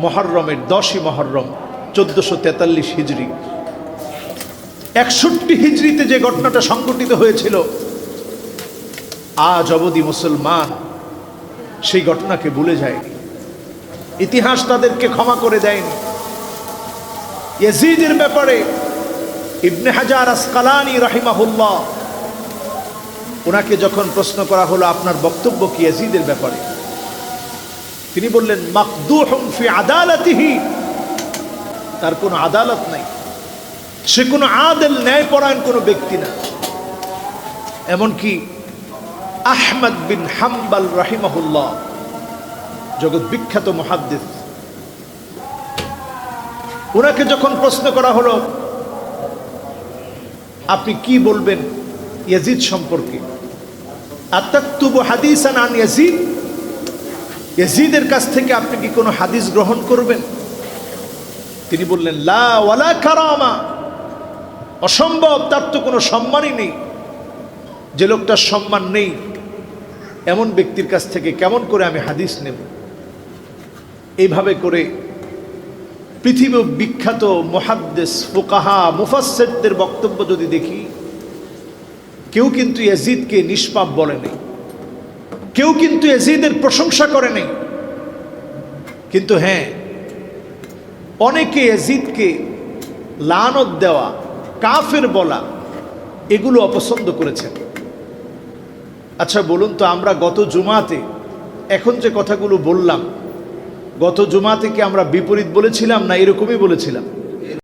মুহররমের 10ই মুহররম 1443 হিজরি, 61 হিজরিতে যে ঘটনাটা সংঘটিত হয়েছিল, আজ অবধি মুসলমান সেই ঘটনাকে ভুলে যায়নি। ইতিহাস তাদেরকে ক্ষমা করে দেয়নি। ইয়াজিদের ব্যাপারে ইবনে হাজার আসকালানি রাহিমাহুল্লাহ, ওনাকে যখন প্রশ্ন করা হলো আপনার বক্তব্য কি ইয়াজিদের ব্যাপারে, তিনি বললেন মাকদুহুম ফি আদালাতিহি, তার কোনো আদালত নাই, সে কোনো আদেল ন্যায়পরায়ণ কোনো ব্যক্তি না। এমনকি আহমদ বিন হাম্বল রাহিমাহুল্লাহ, জগৎ বিখ্যাত মুহাদ্দিস, ওনাকে যখন প্রশ্ন করা হলো আপনি কি বলবেন ইয়াজিদ সম্পর্কে, আতাকতুবু হাদিসান আন ইয়াজিদ, ইয়াজিদের কাছ থেকে আপনি কি কোনো হাদিস গ্রহণ করবেন? তিনি বললেন লা ওয়ালা কারামা, অসম্ভব, তার তো কোনো সম্মানই নেই। যে লোকটার সম্মান নেই এমন ব্যক্তির কাছ থেকে কেমন করে আমি হাদিস নেব? এইভাবে করে পৃথিবী বিখ্যাত মুহাদ্দিস, ফুকাহা, মুফাসসিরদের বক্তব্য যদি দেখি, কেউ কিন্তু ইয়াজিদকে নিষ্পাপ বলে নেই, কেউ কিন্তু ইয়াজিদের প্রশংসা করে নেই। কিন্তু হ্যাঁ, অনেকে ইয়াজিদকে লানত দেওয়া, কাফের বলা, এগুলো অপছন্দ করেছেন। আচ্ছা বলুন তো, আমরা গত জুমাতে এখন যে কথাগুলো বললাম, গত জুমাতে কি আমরা বিপরীত বলেছিলাম না এরকমই বলেছিলাম?